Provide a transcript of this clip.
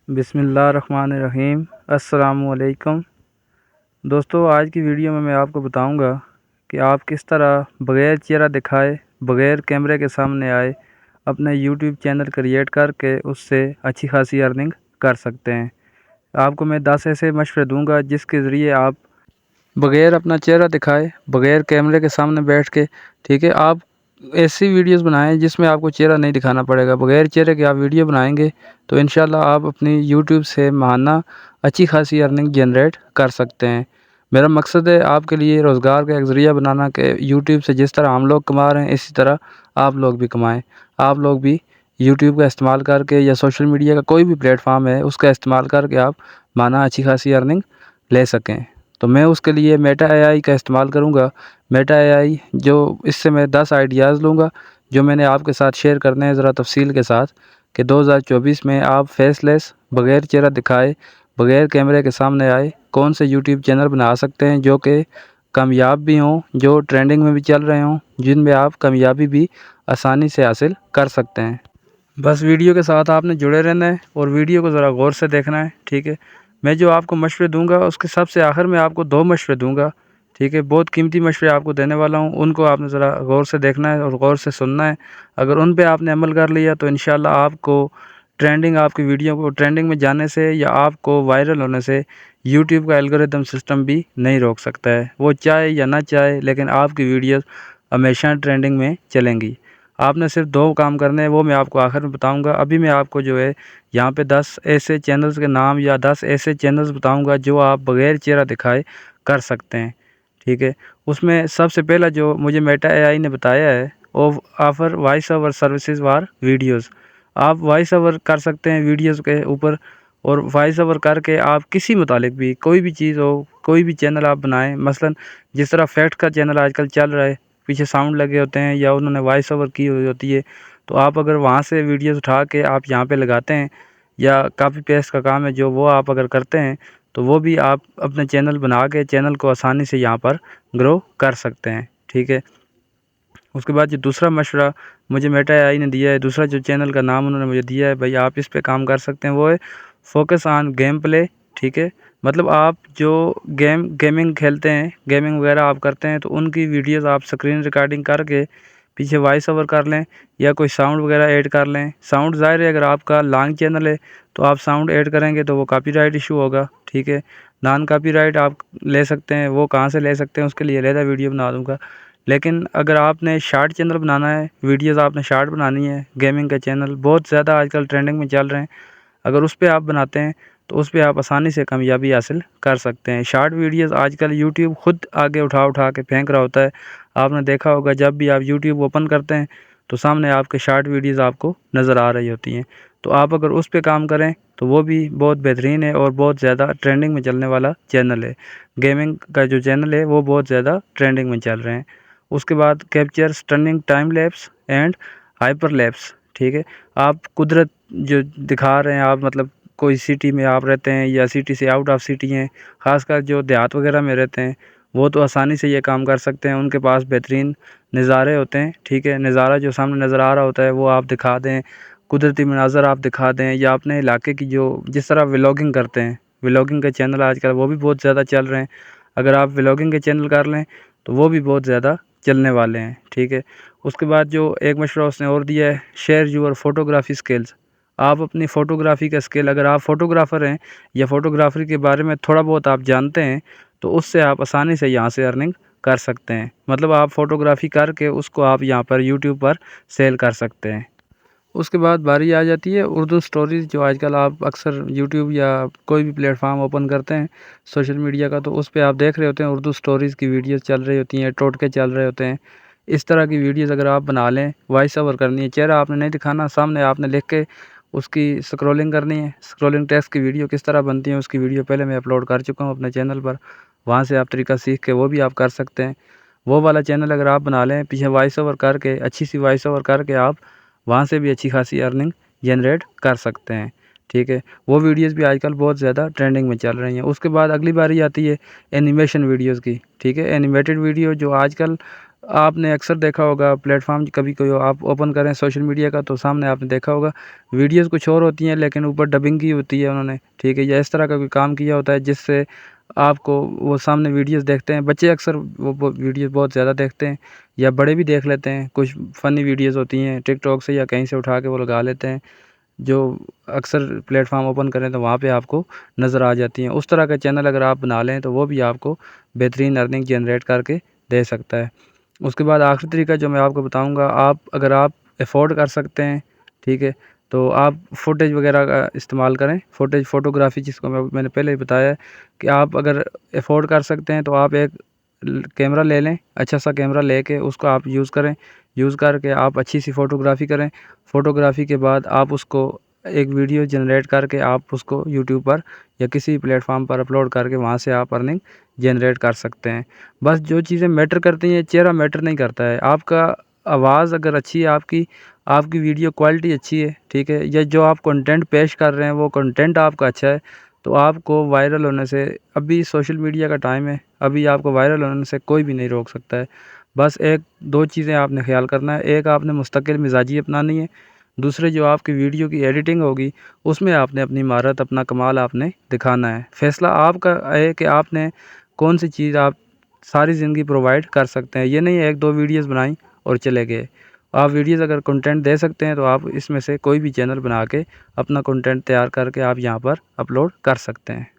बिस्मिल्लाहिर्रहमानिर्रहीम। अस्सलामुअलैकुम दोस्तों, आज की वीडियो में मैं आपको बताऊंगा कि आप किस तरह बग़ैर चेहरा दिखाए, बग़ैर कैमरे के सामने आए अपने यूट्यूब चैनल क्रिएट करके उससे अच्छी खासी अर्निंग कर सकते हैं। आपको मैं 10 ऐसे मशवरे दूंगा जिसके ज़रिए आप बग़ैर अपना चेहरा दिखाए, बग़ैर कैमरे के सामने बैठ के, ठीक है, आप ऐसी वीडियोस बनाएं जिसमें आपको चेहरा नहीं दिखाना पड़ेगा। बग़ैर चेहरे के आप वीडियो बनाएंगे तो इंशाल्लाह आप अपनी यूट्यूब से माहाना अच्छी खासी अर्निंग जनरेट कर सकते हैं। मेरा मकसद है आपके लिए रोज़गार का एक ज़रिया बनाना कि यूट्यूब से जिस तरह हम लोग कमा रहे हैं इसी तरह आप लोग भी कमाएँ। आप लोग भी यूट्यूब का इस्तेमाल करके या सोशल मीडिया का कोई भी प्लेटफॉर्म है उसका इस्तेमाल करके आप माना अच्छी खासी अर्निंग ले सकें। तो मैं उसके लिए मेटा एआई का इस्तेमाल करूँगा। मेटा एआई जो इससे मैं 10 आइडियाज़ लूँगा जो मैंने आपके साथ शेयर करने हैं ज़रा तफसील के साथ कि 2024 में आप फेसलेस, बग़ैर चेहरा दिखाए, बग़ैर कैमरे के सामने आए कौन से यूट्यूब चैनल बना सकते हैं जो कि कामयाब भी हों, जो ट्रेंडिंग में भी चल रहे हों, जिनमें आप कामयाबी भी आसानी से हासिल कर सकते हैं। बस वीडियो के साथ आपने जुड़े रहना है और वीडियो को ज़रा गौर से देखना है, ठीक है। मैं जो आपको मशवरे दूंगा उसके सबसे आखिर में आपको 2 मशवरे दूंगा, ठीक है। बहुत कीमती मशवरे आपको देने वाला हूं, उनको आपने ज़रा गौर से देखना है और गौर से सुनना है। अगर उन पे आपने अमल कर लिया तो इंशाल्लाह आपको आपकी वीडियो को ट्रेंडिंग में जाने से या आपको वायरल होने से यूट्यूब का एल्गोरिदम सिस्टम भी नहीं रोक सकता है। वो चाहे या ना चाहे लेकिन आपकी वीडियोज़ हमेशा ट्रेंडिंग में चलेंगी। आपने सिर्फ 2 काम करने हैं, वो मैं आपको आखिर में बताऊंगा। अभी मैं आपको जो है यहाँ पे 10 ऐसे चैनल्स के नाम या 10 ऐसे चैनल्स बताऊंगा जो आप बग़ैर चेहरा दिखाए कर सकते हैं, ठीक है। उसमें सबसे पहला जो मुझे मेटा एआई ने बताया है वो ऑफ़र वॉइस ओवर सर्विसेज वार वीडियोज़। आप वॉइस ओवर कर सकते हैं वीडियोज़ के ऊपर और वॉइस ओवर करके आप किसी मुतालिक भी कोई भी चीज़ हो, कोई भी चैनल आप बनाएं। मसलन जिस तरह फैक्ट का चैनल आजकल चल रहा है, पीछे साउंड लगे होते हैं या उन्होंने वॉइस ओवर की हुई होती है, तो आप अगर वहाँ से वीडियोस उठा के आप यहाँ पे लगाते हैं या कॉपी पेस्ट का काम है जो वो आप अगर करते हैं तो वो भी आप अपने चैनल बना के चैनल को आसानी से यहाँ पर ग्रो कर सकते हैं, ठीक है। उसके बाद जो दूसरा मशवरा मुझे मेटा एआई ने दिया है, दूसरा जो चैनल का नाम उन्होंने मुझे दिया है भाई आप इस पे काम कर सकते हैं, वो है फोकस ऑन गेम प्ले, ठीक है। मतलब आप जो गेमिंग खेलते हैं, गेमिंग वगैरह आप करते हैं तो उनकी वीडियोस आप स्क्रीन रिकॉर्डिंग करके पीछे वॉइस ओवर कर लें या कोई साउंड वगैरह ऐड कर लें। साउंड ज़ाहिर है अगर आपका लॉन्ग चैनल है तो आप साउंड ऐड करेंगे तो वो कॉपीराइट इशू होगा, ठीक है। नॉन कॉपीराइट आप ले सकते हैं, वो कहाँ से ले सकते हैं उसके लिए अलग वीडियो बना दूँगा। लेकिन अगर आपने शॉर्ट चैनल बनाना है, वीडियोज़ आपने शॉर्ट बनानी है, गेमिंग का चैनल बहुत ज़्यादा आजकल ट्रेंडिंग में चल रहे हैं, अगर उस पे आप बनाते हैं तो उस पे आप आसानी से कामयाबी हासिल कर सकते हैं। शॉर्ट वीडियोज़ आजकल यूट्यूब खुद आगे उठा उठा के फेंक रहा होता है। आपने देखा होगा जब भी आप यूट्यूब ओपन करते हैं तो सामने आपके शॉर्ट वीडियोज़ आपको नज़र आ रही होती हैं। तो आप अगर उस पे काम करें तो वो भी बहुत बेहतरीन है और बहुत ज़्यादा ट्रेंडिंग में चलने वाला चैनल है। गेमिंग का जो चैनल है वो बहुत ज़्यादा ट्रेंडिंग में चल रहे हैं। उसके बाद capture stunning time lapse and hyper lapse, ठीक है। आप कुदरत जो दिखा रहे हैं, आप मतलब कोई सिटी में आप रहते हैं या सिटी से आउट ऑफ सिटी हैं, ख़ासकर जो देहात वगैरह में रहते हैं वो तो आसानी से ये काम कर सकते हैं। उनके पास बेहतरीन नज़ारे होते हैं, ठीक है। नज़ारा जो सामने नज़र आ रहा होता है वो आप दिखा दें, कुदरती मनाज़र आप दिखा दें या अपने इलाके की जो जिस तरह व्लॉगिंग करते हैं, व्लॉगिंग के चैनल आजकल वो भी बहुत ज़्यादा चल रहे हैं। अगर आप व्लॉगिंग के चैनल कर लें तो वो भी बहुत ज़्यादा चलने वाले हैं, ठीक है। उसके बाद जो एक मशवरा उसने और दिया है, शेयर यूर फोटोग्राफी स्किल्स। आप अपनी फ़ोटोग्राफ़ी का स्किल, अगर आप फ़ोटोग्राफ़र हैं या फ़ोटोग्राफ़ी के बारे में थोड़ा बहुत आप जानते हैं तो उससे आप आसानी से यहाँ से अर्निंग कर सकते हैं। मतलब आप फ़ोटोग्राफ़ी करके उसको आप यहाँ पर यूट्यूब पर सेल कर सकते हैं। उसके बाद बारी आ जाती है उर्दू स्टोरीज़, जो आजकल आप अक्सर यूट्यूब या कोई भी प्लेटफॉर्म ओपन करते हैं सोशल मीडिया का तो उस पे आप देख रहे होते हैं उर्दू स्टोरीज़ की वीडियोस चल रही होती हैं, टोटके चल रहे होते हैं। इस तरह की वीडियोस अगर आप बना लें, वॉइस ओवर करनी है, चेहरा आपने नहीं दिखाना, सामने आपने लिख के उसकी स्क्रॉलिंग करनी है। स्क्रॉलिंग टेक्स्ट की वीडियो किस तरह बनती है उसकी वीडियो पहले मैं अपलोड कर चुका हूँ अपने चैनल पर, वहाँ से आप तरीका सीख के वो भी आप कर सकते हैं। वो वाला चैनल अगर आप बना लें, पीछे वॉइस ओवर करके, अच्छी सी वॉइस ओवर करके आप वहाँ से भी अच्छी खासी अर्निंग जनरेट कर सकते हैं, ठीक है। वो वीडियोस भी आजकल बहुत ज़्यादा ट्रेंडिंग में चल रही हैं। उसके बाद अगली बारी आती है एनिमेशन वीडियोस की, ठीक है। एनिमेटेड वीडियो जो आजकल आपने अक्सर देखा होगा प्लेटफॉर्म कभी कोई आप ओपन करें सोशल मीडिया का तो सामने आपने देखा होगा वीडियोस कुछ और होती हैं लेकिन ऊपर डबिंग की होती है उन्होंने, ठीक है, या इस तरह का कोई काम किया होता है जिससे आपको वो सामने वीडियोस देखते हैं। बच्चे अक्सर वो वीडियोस बहुत ज़्यादा देखते हैं या बड़े भी देख लेते हैं। कुछ फ़नी वीडियोस होती हैं टिकटॉक से या कहीं से उठा के वो लगा लेते हैं, जो अक्सर प्लेटफॉर्म ओपन करें तो वहाँ पे आपको नज़र आ जाती हैं। उस तरह का चैनल अगर आप बना लें तो वो भी आपको बेहतरीन अर्निंग जनरेट करके दे सकता है। उसके बाद आखिरी तरीका जो मैं आपको बताऊंगा, अगर आप अफोर्ड कर सकते हैं, ठीक है, तो आप फुटेज वगैरह का इस्तेमाल करें। फुटेज फ़ोटोग्राफ़ी जिसको मैंने पहले ही बताया है कि आप अगर अफोर्ड कर सकते हैं तो आप एक कैमरा ले लें, अच्छा सा कैमरा लेके उसको आप यूज़ करें। यूज़ करके आप अच्छी सी फ़ोटोग्राफ़ी करें। फ़ोटोग्राफ़ी के बाद आप उसको एक वीडियो जनरेट करके आप उसको यूट्यूब पर या किसी प्लेटफॉर्म पर अपलोड करके वहाँ से आप अर्निंग जनरेट कर सकते हैं। बस जो चीज़ें मैटर करती हैं, चेहरा मैटर नहीं करता है। आपका आवाज़ अगर अच्छी है, आपकी आपकी वीडियो क्वालिटी अच्छी है, ठीक है, या जो आप कंटेंट पेश कर रहे हैं वो कंटेंट आपका अच्छा है, तो आपको वायरल होने से, अभी सोशल मीडिया का टाइम है, अभी आपको वायरल होने से कोई भी नहीं रोक सकता है। बस एक दो चीज़ें आपने ख़्याल करना है, एक आपने मुस्तकिल मिजाजी अपनानी है, दूसरे जो आपकी वीडियो की एडिटिंग होगी उसमें आपने अपनी महारत, अपना कमाल आपने दिखाना है। फ़ैसला आपका है कि आपने कौन सी चीज़ आप सारी ज़िंदगी प्रोवाइड कर सकते हैं। ये नहीं है 1-2 वीडियोज़ बनाई और चले गए। आप वीडियोज़ अगर कंटेंट दे सकते हैं तो आप इसमें से कोई भी चैनल बना के अपना कंटेंट तैयार करके आप यहाँ पर अपलोड कर सकते हैं।